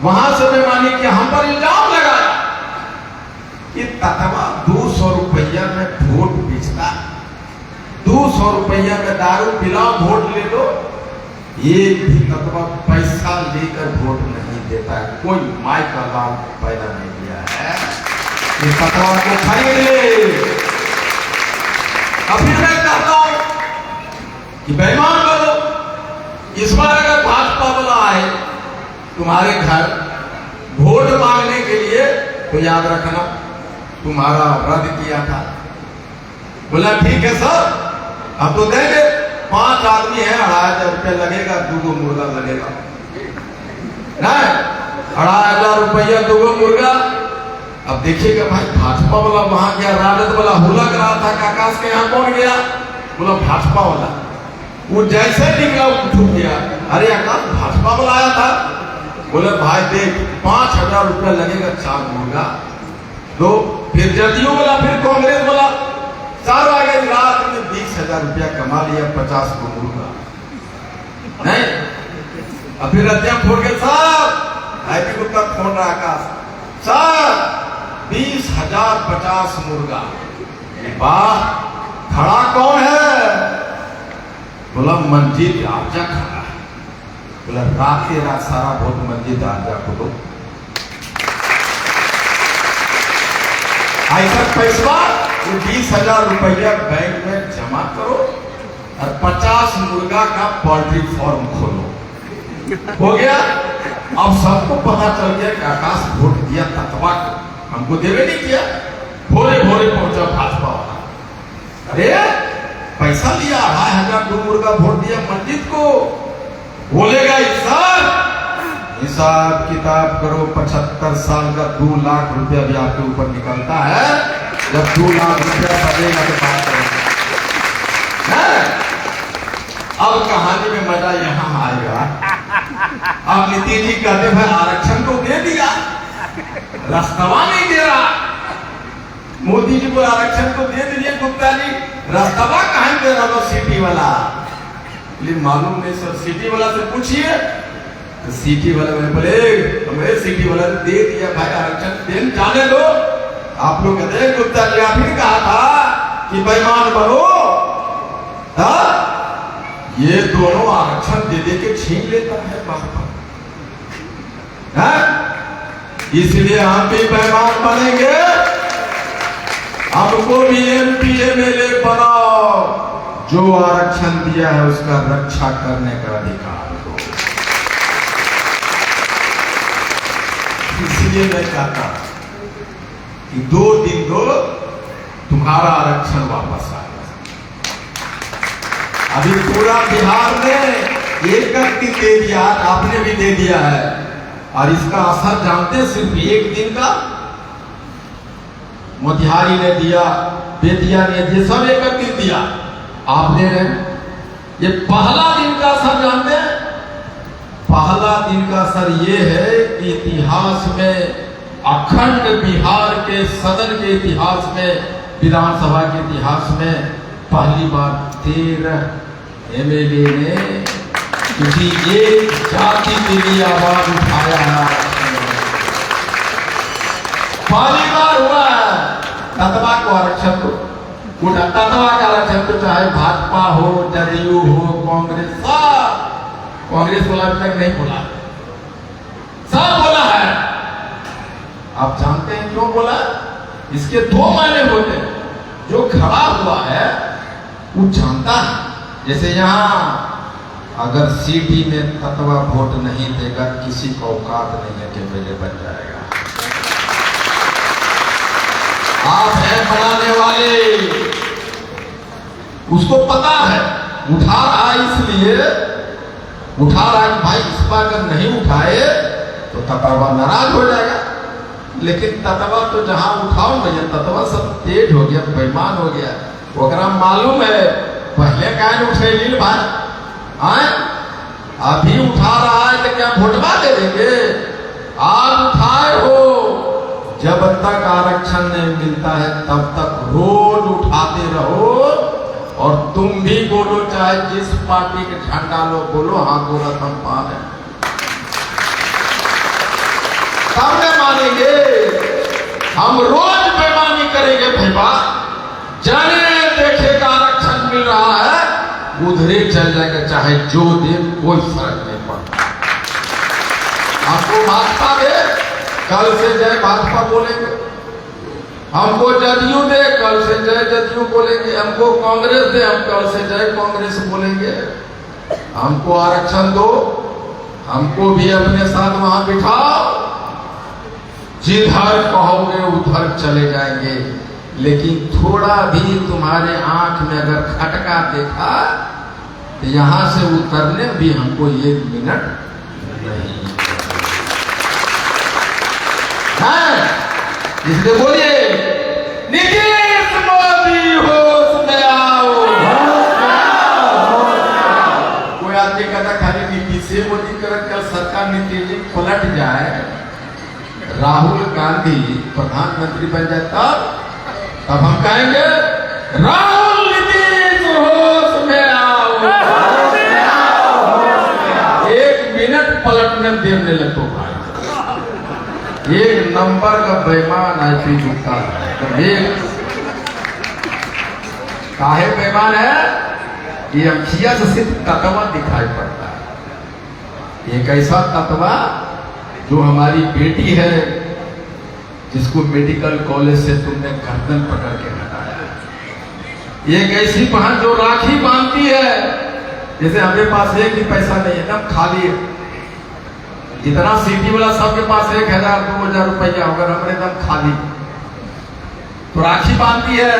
वहां से बेईमानी किया, हम पर इल्जाम लगाया कि तत्वा 200 रुपया में वोट बेचता, 200 रुपया में दारू पिलाओ वोट ले लो। एक भी तत्वा पैसा लेकर वोट नहीं देता है, कोई माई का लाभ पैदा नहीं किया है कि तत्वा को खरीद ले। अभी मैं कहता हूं कि बेईमान बनो। इस बार अगर भाजपा वाला आए तुम्हारे घर वोट मांगने के लिए तो याद रखना तुम्हारा रद्द किया था। बोला ठीक है सर, अब तो देंगे, 5 आदमी है, 2,500 रुपया लगेगा, 2 मुर्गा लगेगा, नहीं 2,500 रुपया 2 मुर्गा। अब देखिएगा भाई, भाजपा वाला वहां गया, राजद वाला हुलक रहा था कि आकाश के यहां कौन गया? बोला भाजपा वाला। वो जैसे निकला उठ गया, अरे आकाश भाजपा वाला आया था। बोले भाई देख 5,000 रुपया लगेगा 4 मुर्गा। तो फिर जदयू वाला, फिर कांग्रेस वाला, सारा आगे रात में 20,000 रुपया कमा लिया, 50 को मुर्गा नहीं। अब फिर अध्यक्ष बोल के साहब आईपी गुप्ता फोन रहा आकाश, सर 20,050 मुर्गा। वाह, खड़ा कौन है? बोला मंजीत आजा खड़ा है। बोला रात के रात सारा वोट मंजीत आजा को दो। ऐसा पैसा 20,000 रुपया बैंक में जमा करो और 50 मुर्गा का पोल्ट्री फार्म खोलो। हो गया। अब सबको पता चल गया कि आकाश वोट दिया तत्वा को, हमको देवे नहीं किया। भोरे भोरे पहुंचा भाजपा वाला, अरे पैसा लिया 2,500 दो मुर्गा वोट दिया मंजीत को। बोलेगा सर हिसाब किताब करो, 75 साल का 2 लाख रुपया भी आपके ऊपर निकलता है। जब 2 लाख रुपया बढ़ेगा तो बात करेंगे। अब कहानी में मजा यहां आएगा। अब नीतीश जी कहते भाई आरक्षण तो दे दिया, रास्तवा नहीं दे रहा। मोदी जी को आरक्षण तो दे दिए, गुप्ता जी रास्तवा कहां दे रहा? सिटी वाला मालूम नहीं सर, सिटी वाला से पूछिए। तो सिटी वाला मैंने बोले हमें सिटी वाला ने दे दिया भाई आरक्षण, देन जाने दो। आप लोग कहते हैं गुप्ता जी आप ही कहा था कि बेईमान बनो। ये दोनों आरक्षण दे दे के छीन लेता है बाप, इसलिए हम भी बेईमान बनेंगे। हमको भी MP MLA बनाओ, जो आरक्षण दिया है उसका रक्षा करने का अधिकार दो। इसलिए मैं कहता कि 2 दिन दो, तुम्हारा आरक्षण वापस आ गया। अभी पूरा बिहार में 1 दिन दे दिया, आपने भी दे दिया है, और इसका असर जानते हैं सिर्फ 1 दिन का। मोतिहारी ने दिया, बेतिया ने दिया, सब 1 दिन दिया, आप दे रहे हैं। ये पहला दिन का असर जानते हैं? पहला दिन का असर ये है कि इतिहास में, अखंड बिहार के सदन के इतिहास में, विधानसभा के इतिहास में पहली बार 13 MLA ने किसी एक जाति के लिए आवाज उठाया है। पहली बार हुआ है। तत्वा को आरक्षण तो तत्वा का आरक्षण तो चाहे भाजपा हो, जदयू हो, कांग्रेस, सब कांग्रेस बोला अभी तक नहीं बोला, सब बोला है। आप जानते हैं क्यों बोला? इसके 2 मायने होते हैं। जो खड़ा हुआ है वो जानता है। जैसे यहाँ अगर सिटी में तत्वा वोट नहीं देगा, किसी को औकात नहीं है कि मेले बन जाएगा। आप हैं बनाने वाले, उसको पता है। उठा रहा है, इसलिए उठा रहा है भाई इस पर अगर नहीं उठाए तो तत्वा नाराज हो जाएगा। लेकिन तत्वा तो जहां उठाओ भैया, तत्वा सब तेज हो गया, बेईमान हो गया। ओकरा मालूम है पहले काहे उठे लील भाई, आए अभी उठा रहा है तो क्या वोटवा दे देंगे? आप उठाए हो, जब तक आरक्षण नहीं मिलता है तब तक रोज उठाते रहो। और तुम भी बोलो, चाहे जिस पार्टी के झंडा लो, बोलो हाँ गोरख हम पार है, तब में मानेंगे। हम रोज बेईमानी करेंगे भैया, जाने देखेगा आरक्षण मिल रहा है उधरे चल जाएगा, चाहे जो दे कोई फर्क नहीं पड़ता। आपको भाजपा दे, कल से जय भाजपा बोलेंगे। हमको जदयू दे, कल से जय जदयू बोलेंगे। हमको कांग्रेस दे, हम कल से जय कांग्रेस बोलेंगे। हमको आरक्षण दो, हमको भी अपने साथ वहां बिठाओ, जिधर कहोगे उधर चले जाएंगे। लेकिन थोड़ा भी तुम्हारे आंख में अगर खटका देखा तो यहां से उतरने भी हमको 1 मिनट नहीं है। इसलिए बोलिए नीतीश मोदी होश में आओ। कोई आदमी कहता खाली नीतीश मोदी कर, कल सरकार नीतीश जी पलट जाए, राहुल गांधी प्रधानमंत्री बन जाए, तब हम कहेंगे राहुल नीतीश होश में आओ। 1 मिनट पलटने देने लगो भाई। एक नंबर का बेईमान आईपी गुप्ता है। तो एक काहे बेईमान है? ये अखिया से सिर्फ तत्वा दिखाई पड़ता है। एक ऐसा तत्वा जो हमारी बेटी है, जिसको मेडिकल कॉलेज से तुमने गर्दन पकड़ के हटाया। एक ऐसी बहन जो राखी बांधती है, जैसे हमारे पास एक भी पैसा नहीं है, एकदम खाली है। जितना सिटी वाला सबके पास 1000 2000 रुपया होगा, हमारे एकदम खाली। तो राखी बांधती है,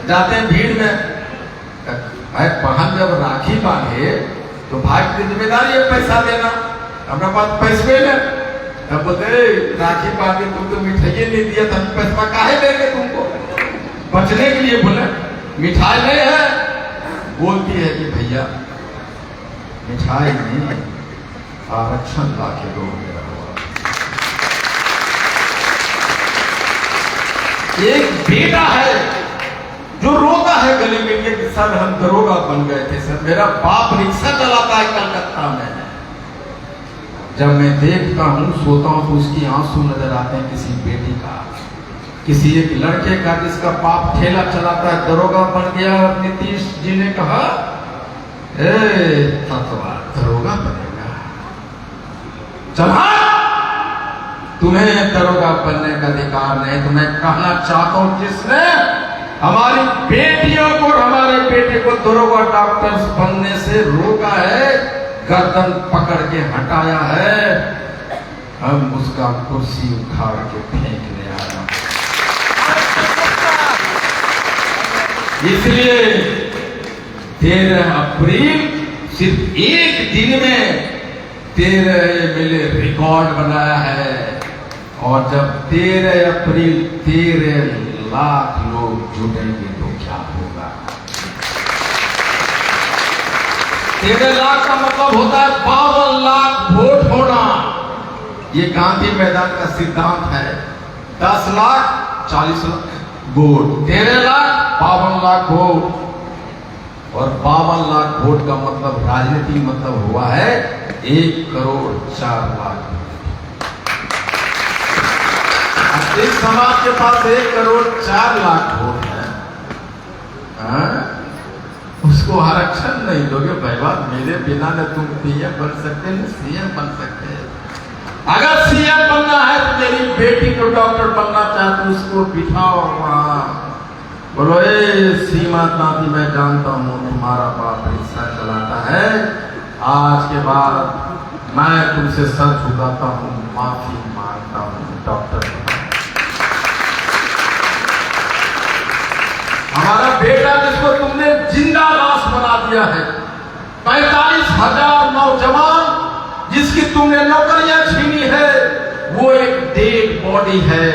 जाते हैं भीड़ में। भाई बहन जब राखी बांधे तो भाई की जिम्मेदारी है पैसा देना। हमारे पास पैसे नहीं, अब बोलते राखी बांधे तुम तो मिठाई नहीं दिया था, पैसा काहे देंगे तुमको? बचने के लिए बोले मिठाई नहीं है। बोलती है कि भैया मिठाई नहीं, आरक्षण ला के दो। एक बेटा है जो रोता है गले मिल के कि सर हम दरोगा बन गए थे, सर मेरा बाप रिक्शा चलाता है कलकत्ता में। जब मैं देखता हूँ, सोता हूँ, तो उसकी आंसू नजर आते हैं किसी बेटी का, किसी एक लड़के का जिसका बाप ठेला चलाता है, दरोगा बन गया। और नीतीश जी ने कहा तत्वा दरोगा बनेगा, चला तुम्हें दरोगा बनने का अधिकार नहीं। तो मैं कहना चाहता हूं, जिसने हमारी बेटियों को और हमारे बेटे को दरोगा डॉक्टर्स बनने से रोका है, गर्दन पकड़ के हटाया है, हम उसका कुर्सी उखाड़ के फेंकने आया। इसलिए 13 अप्रैल सिर्फ एक दिन में 13 MLA रिकॉर्ड बनाया है। और जब 13 अप्रैल 13 लाख लोग जुटेंगे तो क्या होगा? 13 लाख का मतलब होता है 52 लाख वोट होना। ये गांधी मैदान का सिद्धांत है। 10 लाख 40 लाख वोट, 13 लाख 52 लाख वोट। और 52 लाख वोट का मतलब राजनीति मतलब हुआ है 1 करोड़ 4 लाख। इस समाज के पास 1 करोड़ 4 लाख वोट है, उसको आरक्षण नहीं दोगे? भैया मेरे बिना न तुम पीएम बन सकते न सीएम बन सकते। अगर सीएम बनना है तो मेरी बेटी को डॉक्टर बनना चाहती, उसको बिठाओ वहां, बोलो ए सीमा नाती, मैं जानता हूं तुम्हारा बाप रिक्शा चलाता है, आज के बाद मैं तुमसे सर झुकाता हूं, माफी मांगता हूं, डॉक्टर। हमारा बेटा जिसको तुमने जिंदा लाश बना दिया है, 45,000 नौजवान जिसकी तुमने नौकरियां छीनी है, वो एक डेड बॉडी है,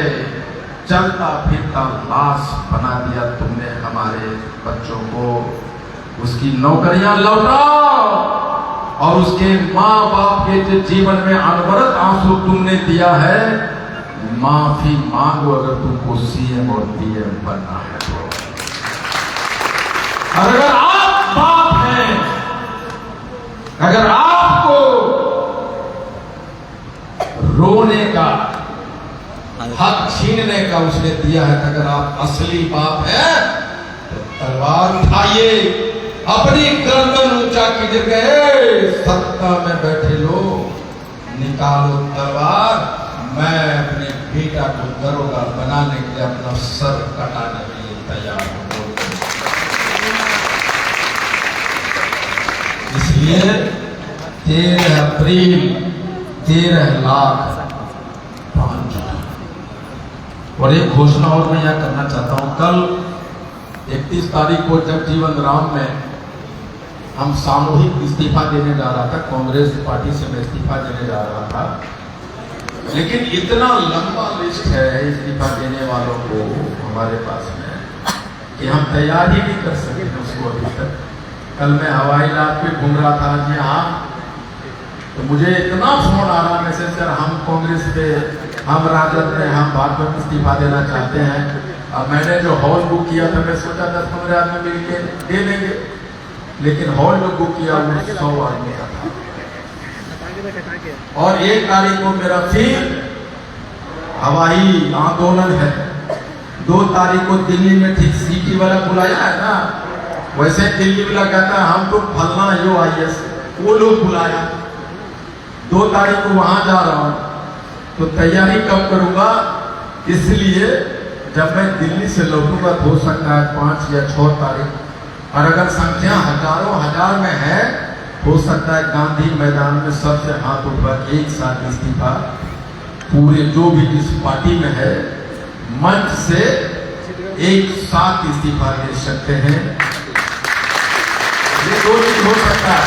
चलता फिरता लाश बना दिया तुमने हमारे बच्चों को। उसकी नौकरियां लौटाओ और उसके माँ बाप के जो जीवन में अनवरत आंसू तुमने दिया है, माफी मांगो अगर तुमको सीएम और पीएम बनना है तो। अगर आप बाप हैं, अगर आपको रोने का हक छीनने का उसने दिया है, अगर आप असली बाप हैं तो तलवार उठाइए, अपनी गर्दन ऊंचा कीजिए, सत्ता में बैठे लोग निकालो तलवार, मैं अपने बेटा को दरोगा बनाने के लिए अपना सर कटाने के लिए तैयार हूं। इसलिए 13 अप्रैल 13 लाख। और एक घोषणा और मैं यह करना चाहता हूं, कल 31 तारीख को जब जीवन राम में हम सामूहिक इस्तीफा देने जा रहा था, कांग्रेस पार्टी से मैं इस्तीफा देने जा रहा था, लेकिन इतना लंबा लिस्ट है इस्तीफा देने वालों को हमारे पास में कि हम तैयार ही नहीं कर सके उसको अभी तक। कल मैं हवाई जहाज पे घूम रहा था जी, हाँ, तो मुझे इतना फोन आ रहा मैसेज, सर हम कांग्रेस पे, हम राजद में, हम भाजपा में इस्तीफा देना चाहते हैं। अब मैंने जो हॉल बुक किया था, मैं सोचा 10-15 आदमी मिल के दे देंगे, लेकिन हॉल जो बुक किया वो 100 आदमी का था। और 1 तारीख को मेरा फिर हवाई आंदोलन है। 2 तारीख को दिल्ली में ठीक सिटी वाला बुलाया है ना, वैसे दिल्ली वाला कहता है हम तो फलना यो IS, वो लोग बुलाया। 2 तारीख को वहां जा रहा हूं, तो तैयारी कब करूंगा, इसलिए जब मैं दिल्ली से लौटूंगा तो हो सकता है 5 या 6 तारीख, और अगर संख्या हजारों हजार में है, हो सकता है गांधी मैदान में सबसे हाथ उठा एक साथ इस्तीफा, पूरे जो भी इस पार्टी में है मंच से एक साथ इस्तीफा दे सकते हैं। ये 2 चीज हो सकता है।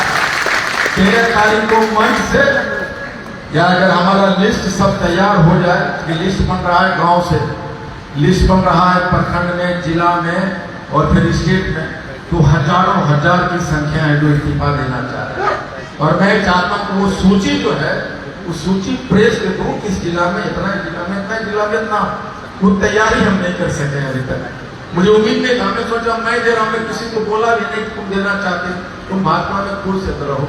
13 तारीख को मंच से, या अगर हमारा लिस्ट सब तैयार हो जाए, कि लिस्ट बन रहा है गांव से, लिस्ट बन रहा है प्रखंड में, जिला में और फिर स्टेट में, तो हजारों हजार की संख्या है जो इस्तीफा देना चाह रहे हैं। और मैं चाहता हूं वो सूची जो है, उस सूची प्रेस के दूं, किस जिला में इतना, जिला में इतना, जिला में इतना, वो तैयारी हम नहीं कर सके अभी तक। मुझे उम्मीद नहीं था, मैं सोचा मैं दे रहा हूं, मैं किसी को बोला भी नहीं तुम देना चाहते, तुम भाजपा में खुद से रहो,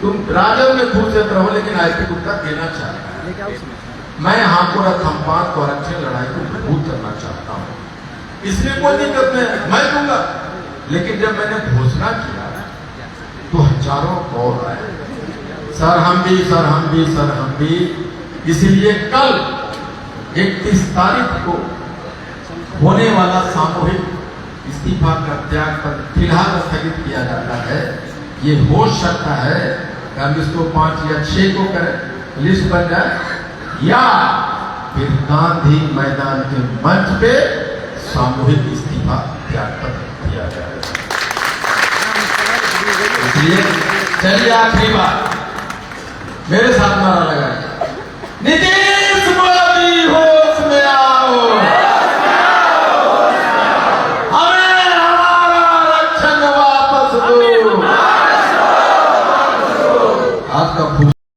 तुम राजद में खुद से रहो, लेकिन IP गुप्ता देना चाहता है। मैं हापुड़ खंपात को आरक्षण लड़ाई को मजबूत करना चाहता हूँ, इसलिए कोई दिक्कत नहीं, मैं दूंगा। लेकिन जब मैंने घोषणा किया तो हजारों कॉल आए, सर हम भी, सर हम भी, सर हम भी। इसलिए कल 31 तारीख को होने वाला सामूहिक इस्तीफा का त्याग पर फिलहाल स्थगित किया जाता है। ये हो सकता है कि हम इसको 5 या 6 को करें, लिस्ट बन जाए, या फिर गांधी मैदान के मंच पे सामूहिक इस्तीफा त्याग पत्र दिया जाएगा। इसलिए चलिए आखिरी बार मेरे साथ नारा लगाइए, नीतीश मोदी होश में आओ, हमें हमारा आरक्षण वापस दो। आपका